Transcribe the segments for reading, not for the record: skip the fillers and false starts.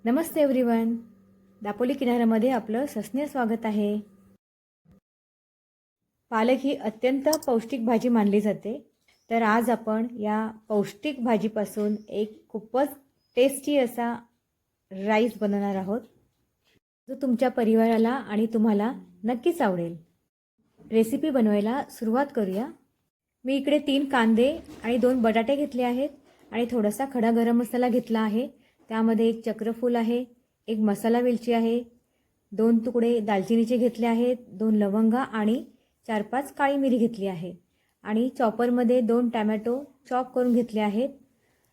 नमस्ते everyone. Dapoli किनाऱ्यामध्ये आपलं सस्नेह स्वागत आहे. पालक ही अत्यंत पौष्टिक भाजी मानली जाते. तर आज आपण या पौष्टिक भाजीपासून एक खूपच टेस्टी असा राईस बनवणार आहोत, जो तुमच्या परिवाराला आणि तुम्हाला नक्कीच आवडेल. रेसिपी बनवायला सुरुवात करूया. मी इकडे 3 कांदे आणि 2 बटाटे घेतले आहेत आणि थोडासा खडा गरम मसाला घेतला आहे. त्यामध्ये 1 चक्रफूल आहे, 1 मसाला वेलची आहे, 2 तुकडे दालचिनीचे घेतले आहेत, 2 लवंगा आणि 4-5 काळी मिरी घेतली आहे आणि चॉपरमध्ये 2 टॅमॅटो चॉप करून घेतले आहेत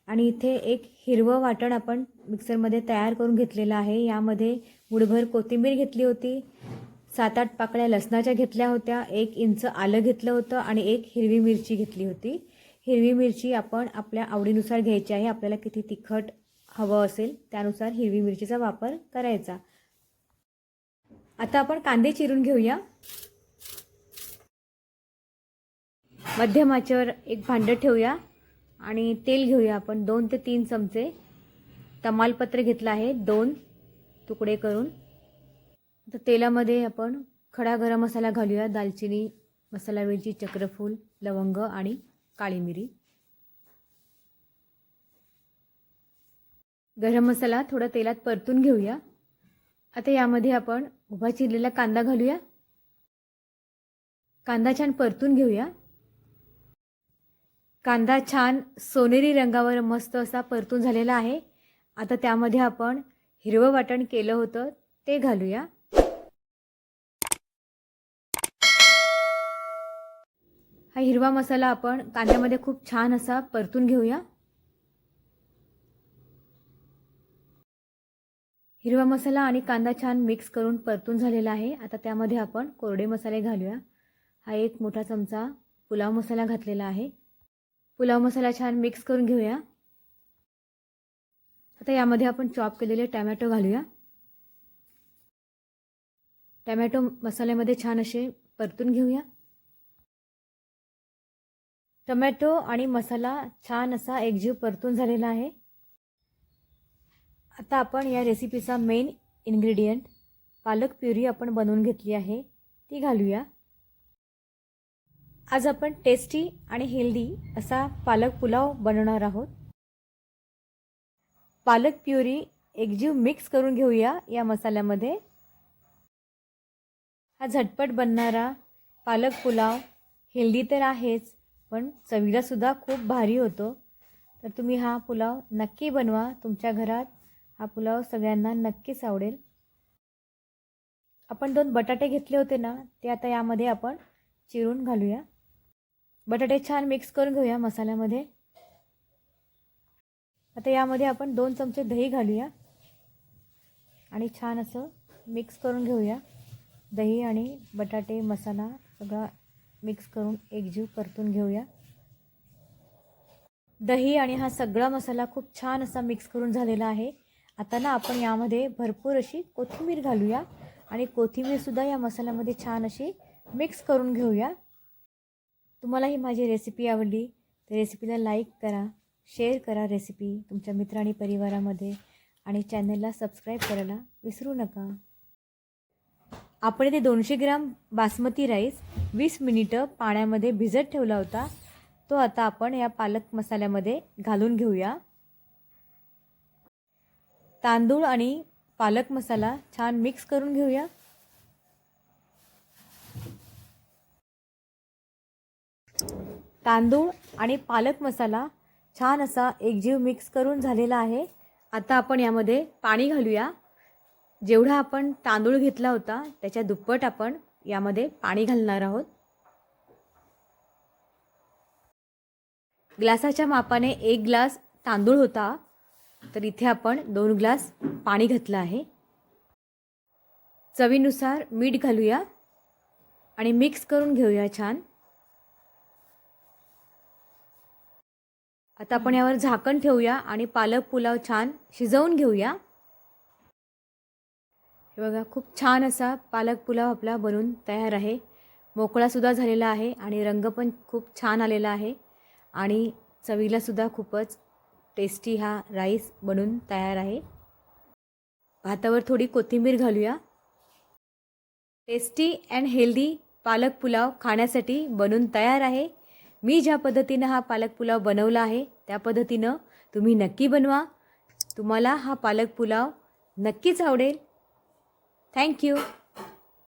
आणि इथे एक हिरवं वाटण आपण मिक्सरमध्ये तयार करून घेतलेलं आहे. यामध्ये मुठभर कोथिंबीर घेतली होती, 7-8 पाकळ्या लसणाच्या घेतल्या होत्या, 1 इंच आलं घेतलं होतं आणि 1 हिरवी मिरची घेतली होती. हिरवी मिरची आपण आपल्या आवडीनुसार घ्यायची आहे. आपल्याला किती तिखट हवं असेल त्यानुसार हिरवी मिरचीचा वापर करायचा. आता आपण कांदे चिरून घेऊया. मध्यम आचेवर एक भांडं ठेवूया आणि तेल घेऊया. आपण 2 ते 3 चमचे तमालपत्र घेतलं आहे, 2 तुकडे करून. तर तेलामध्ये आपण खडा गरम मसाला घालूया. दालचिनी, मसाला वेलची, चक्रफूल, लवंग आणि काळी मिरी. गरम मसाला थोडा तेलात परतून घेऊया. आता यामध्ये आपण उभा चिरलेला कांदा घालूया. कांदा छान परतून घेऊया. कांदा छान सोनेरी रंगावर मस्त असा परतून झालेला आहे. आता त्यामध्ये आपण हिरवं वाटण केलं होतं ते घालूया. हा हिरवा मसाला आपण कांद्यामध्ये खूप छान असा परतून घेऊया. हिरवा मसाला आणि कांदा छान मिक्स करून परतून झालेला आहे. आता त्यामध्ये आपण कोरडे मसाले घालूया. हा 1 मोठा चमचा पुलाव मसाला घातलेला आहे. पुलाव मसाला छान मिक्स करून घेऊया. आता यामध्ये आपण चॉप केलेले टोमॅटो घालूया. टोमॅटो मसाल्यामध्ये छान असे परतून घेऊया. टोमॅटो आणि मसाला छान असा एकजीव परतून झालेला आहे. आता आपण या रेसिपीचा मेन इन्ग्रेडियंट पालक प्युरी आपण बनवून घेतली आहे ती घालूया. आज आपण टेस्टी आणि हेल्दी असा पालक पुलाव बनवणार आहोत. पालक प्युरी एकजीव मिक्स करून घेऊया या मसाल्यामध्ये. हा झटपट बनणारा पालक पुलाव हेल्दी तर आहेच, पण चवीला सुद्धा खूप भारी होतो. तर तुम्ही हा पुलाव नक्की बनवा. तुमच्या घरात हा पुलाव सगळ्यांना नक्कीच आवडेल. आपण 2 बटाटे घेतले होते ना, ते आता यामध्ये आपण चिरून घालूया. बटाटे छान मिक्स करून घेऊया मसाल्यामध्ये. आता यामध्ये आपण 2 चमचे दही घालूया आणि छान असं मिक्स करून घेऊया. दही आणि बटाटे मसाला सगळा मिक्स करून एकजीव परतून घेऊया. दही आणि हा सगळा मसाला खूप छान असा मिक्स करून झालेला आहे. आता ना आपण यामध्ये भरपूर अशी कोथिंबीर घालूया आणि कोथिंबीरसुद्धा या मसाल्यामध्ये छान अशी मिक्स करून घेऊया. तुम्हाला ही माझी रेसिपी आवडली तर रेसिपीला लाईक करा, शेअर करा रेसिपी तुमच्या मित्र आणि परिवारामध्ये आणि चॅनलला सबस्क्राईब करायला विसरू नका. आपण इथे 200 ग्राम बासमती राईस 20 मिनिटं पाण्यामध्ये भिजत ठेवला होता. तो आता आपण या पालक मसाल्यामध्ये घालून घेऊया. तांदूळ आणि पालक मसाला छान मिक्स करून घेऊया. तांदूळ आणि पालक मसाला छान असा एकजीव मिक्स करून झालेला आहे. आता आपण यामध्ये पाणी घालूया. जेवढा आपण तांदूळ घेतला होता त्याच्या दुप्पट आपण यामध्ये पाणी घालणार आहोत. ग्लासाच्या मापाने 1 ग्लास तांदूळ होता, तर इथे आपण 2 ग्लास पाणी घातलं आहे. चवीनुसार मीठ घालूया आणि मिक्स करून घेऊया छान. आता आपण यावर झाकण ठेवूया आणि पालक पुलाव छान शिजवून घेऊया. हे बघा, खूप छान असा पालक पुलाव आपला बनून तयार आहे. मोकळासुद्धा झालेला आहे आणि रंग पण खूप छान आलेला आहे आणि चवीलासुद्धा खूपच टेस्टी हा राईस बनून तयार आहे. भातावर थोडी कोथिंबीर घालूया. टेस्टी अँड हेल्दी पालक पुलाव खाण्यासाठी बनून तयार आहे. मी ज्या पद्धतीनं हा पालक पुलाव बनवला आहे त्या पद्धतीनं तुम्ही नक्की बनवा. तुम्हाला हा पालक पुलाव नक्कीच आवडेल. थँक्यू.